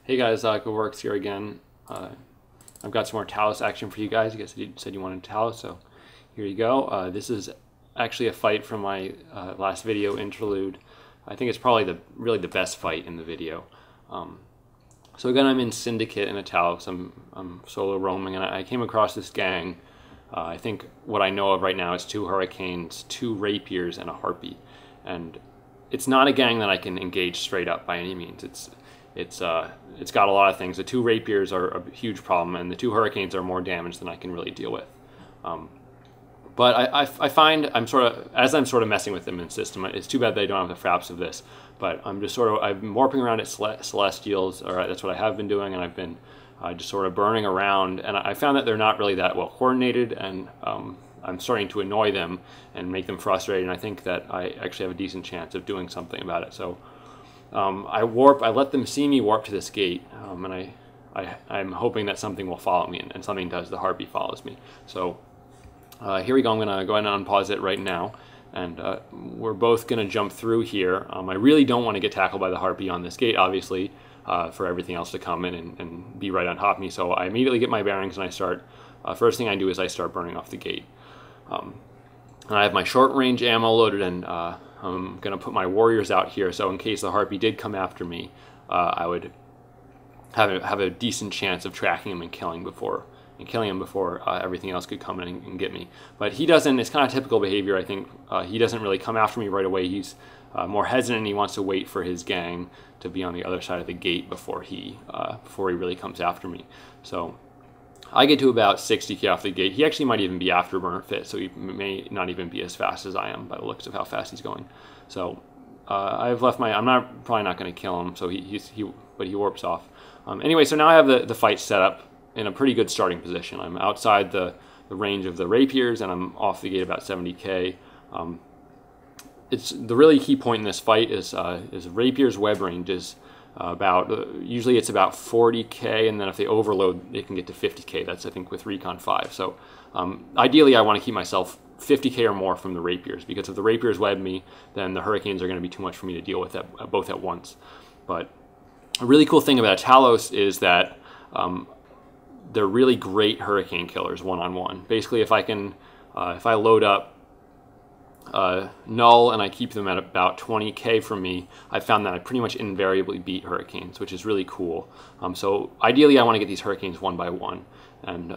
Hey guys, Kovorix here again. I've got some more talos action for you guys. You guys said you wanted talos, so here you go. This is actually a fight from my last video interlude. I think it's probably really the best fight in the video. So again, I'm in Syndicate in a talos. I'm solo roaming, and I came across this gang. I think what I know of right now is 2 hurricanes, 2 rapiers, and a harpy. And it's not a gang that I can engage straight up by any means. It's got a lot of things. The 2 rapiers are a huge problem, and the 2 hurricanes are more damage than I can really deal with. But I find I'm sort of messing with them in system. It's too bad they don't have the fraps of this. But I'm warping around at Celestials, or that's what I have been doing, and I've been just sort of burning around. And I found that they're not really that well coordinated, and I'm starting to annoy them and make them frustrated. And I think that I actually have a decent chance of doing something about it. So I let them see me warp to this gate, and I'm hoping that something will follow me, and something does. The harpy follows me. So here we go. I'm going to go ahead and unpause it right now, and we're both going to jump through here. I really don't want to get tackled by the harpy on this gate, obviously, for everything else to come in and be right on top of me. So I immediately get my bearings, and I start, first thing I do is I start burning off the gate. And I have my short range ammo loaded, and I'm going to put my warriors out here, so in case the harpy did come after me, I would have a decent chance of tracking him and killing him before everything else could come in and get me. But he doesn't. It's kind of typical behavior, I think. He doesn't really come after me right away. He's more hesitant. He wants to wait for his gang to be on the other side of the gate before he really comes after me. So I get to about 60k off the gate. He actually might even be afterburner fit, so he may not even be as fast as I am by the looks of how fast he's going. So I've left I'm probably not going to kill him. So but he warps off. Anyway, so now I have the fight set up in a pretty good starting position. I'm outside the range of the rapiers, and I'm off the gate about 70k. It's the really key point in this fight is rapier's web range is usually it's about 40k, and then if they overload, it can get to 50k. That's, I think, with Recon 5. So ideally, I want to keep myself 50k or more from the rapiers, because if the rapiers web me, then the hurricanes are going to be too much for me to deal with both at once. But a really cool thing about a talos is that they're really great hurricane killers one-on-one. Basically, if I load up null and I keep them at about 20k from me, I found that I pretty much invariably beat hurricanes, which is really cool. So ideally, I want to get these hurricanes one by one, and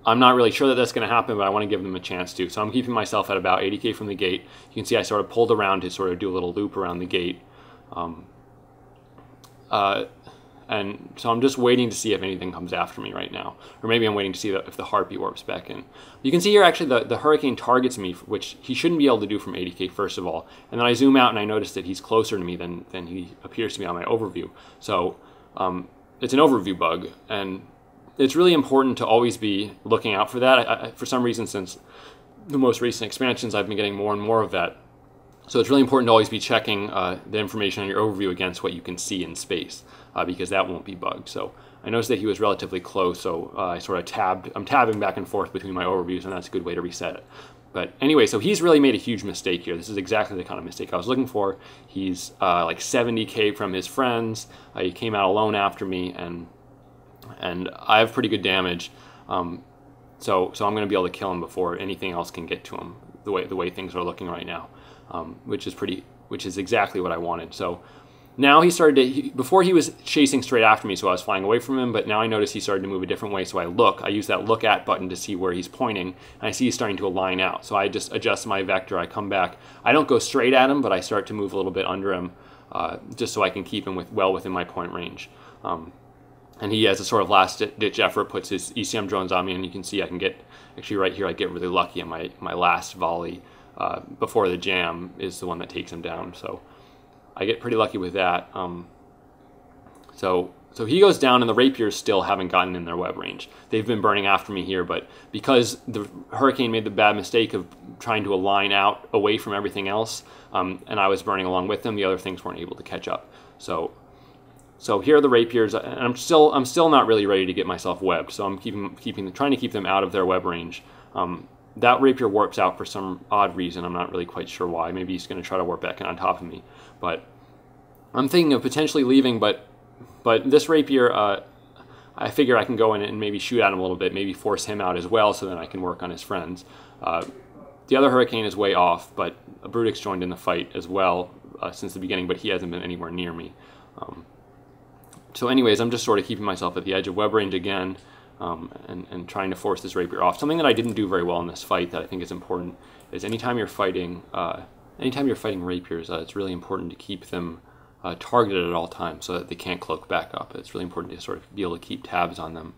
I'm not really sure that that's going to happen, but I want to give them a chance to. So I'm keeping myself at about 80k from the gate. You can see I sort of pulled around to sort of do a little loop around the gate. And so I'm just waiting to see if anything comes after me right now. Or maybe I'm waiting to see if the harpy warps back in. You can see here actually the hurricane targets me, which he shouldn't be able to do from 80k first of all. And then I zoom out and I notice that he's closer to me than he appears to be on my overview. So it's an overview bug. And it's really important to always be looking out for that. For some reason, since the most recent expansions, I've been getting more and more of that. So it's really important to always be checking the information on your overview against what you can see in space, because that won't be bugged. So I noticed that he was relatively close, so I sort of I'm tabbing back and forth between my overviews, and that's a good way to reset it. But anyway, so he's really made a huge mistake here. This is exactly the kind of mistake I was looking for. He's like 70k from his friends. He came out alone after me, and I have pretty good damage. So I'm going to be able to kill him before anything else can get to him. The way things are looking right now. Which is exactly what I wanted. So now before he was chasing straight after me, so I was flying away from him, but now I notice he started to move a different way, so I use that look at button to see where he's pointing, and I see he's starting to align out. So I just adjust my vector, I come back. I don't go straight at him, but I start to move a little bit under him, just so I can keep him well within my point range. And he, as a sort of last-ditch effort, puts his ECM drones on me, and you can see I can actually right here, I get really lucky, and my last volley before the jam is the one that takes him down. So I get pretty lucky with that. So he goes down, and the rapiers still haven't gotten in their web range. They've been burning after me here, but because the hurricane made the bad mistake of trying to align out away from everything else, and I was burning along with them, the other things weren't able to catch up. So here are the rapiers, and I'm still not really ready to get myself webbed. So I'm trying to keep them out of their web range. That rapier warps out for some odd reason. I'm not really quite sure why. Maybe he's going to try to warp back on top of me. But I'm thinking of potentially leaving, but But this rapier, I figure I can go in and maybe shoot at him a little bit, maybe force him out as well, so then I can work on his friends. The other Hurricane is way off, but Brutix joined in the fight as well since the beginning, but he hasn't been anywhere near me. So anyways, I'm just sort of keeping myself at the edge of web range again, and trying to force this rapier off. Something that I didn't do very well in this fight that I think is important is anytime you're fighting rapiers, it's really important to keep them targeted at all times so that they can't cloak back up. It's really important to sort of be able to keep tabs on them.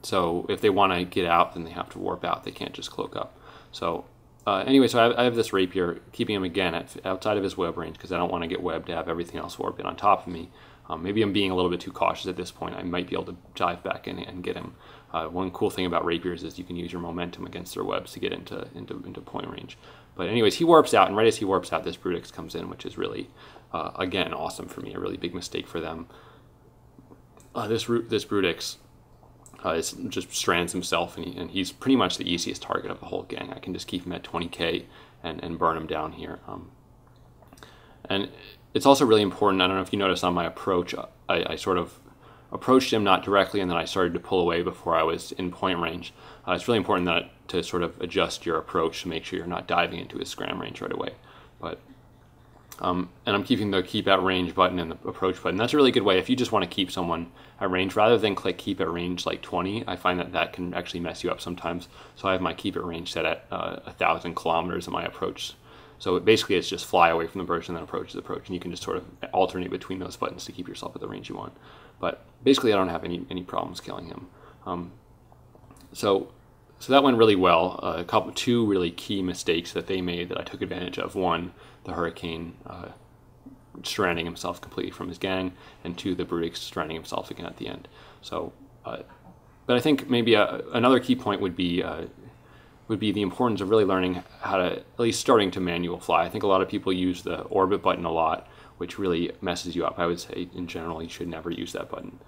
So if they want to get out, then they have to warp out. They can't just cloak up. So anyway, so I have this rapier, keeping him again outside of his web range because I don't want to get webbed to have everything else warp in on top of me. Maybe I'm being a little bit too cautious at this point. I might be able to dive back in and get him. One cool thing about rapiers is you can use your momentum against their webs to get into point range. But anyways, he warps out, and right as he warps out, this Brutix comes in, which is really, again, awesome for me. A really big mistake for them. This Brutix just strands himself, and he's pretty much the easiest target of the whole gang. I can just keep him at 20k and burn him down here. And it's also really important, I don't know if you noticed on my approach, I sort of approached him not directly, and then I started to pull away before I was in point range. It's really important to sort of adjust your approach to make sure you're not diving into his scram range right away. But and I'm keeping the keep at range button and the approach button. That's a really good way if you just want to keep someone at range rather than click keep at range like 20. I find that can actually mess you up sometimes. So I have my keep at range set at 1,000 kilometers in my approach. So basically it's just fly away from the birch and then approach is approach, and you can just sort of alternate between those buttons to keep yourself at the range you want. But basically I don't have any problems killing him. So that went really well. Two really key mistakes that they made that I took advantage of. One, the Hurricane stranding himself completely from his gang, and two, the Brutix stranding himself again at the end. So, but I think maybe another key point would be the importance of really learning how to, at least starting to manual fly. I think a lot of people use the orbit button a lot, which really messes you up. I would say in general you should never use that button.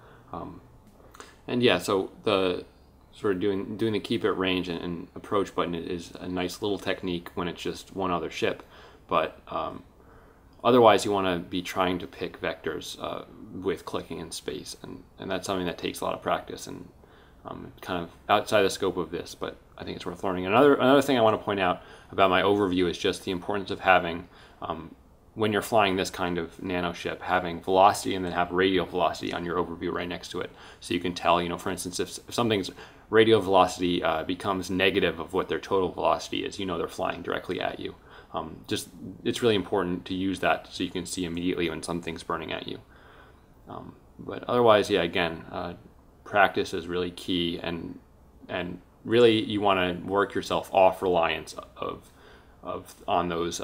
And yeah, so the sort of doing the keep at range and approach button is a nice little technique when it's just one other ship, but otherwise you want to be trying to pick vectors with clicking in space, and that's something that takes a lot of practice and kind of outside the scope of this, but I think it's worth learning. Another thing I want to point out about my overview is just the importance of having, when you're flying this kind of nano ship, having velocity and then have radial velocity on your overview right next to it. So you can tell, for instance, if something's radial velocity becomes negative of what their total velocity is, they're flying directly at you. It's really important to use that so you can see immediately when something's burning at you. But otherwise, yeah, again, practice is really key, and really you want to work yourself off reliance on those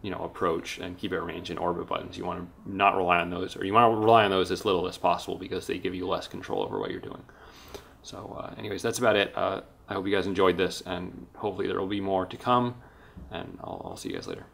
approach and keep at range and orbit buttons. You want to not rely on those, or you want to rely on those as little as possible because they give you less control over what you're doing. So anyways, that's about it. I hope you guys enjoyed this, and hopefully there will be more to come, and I'll see you guys later.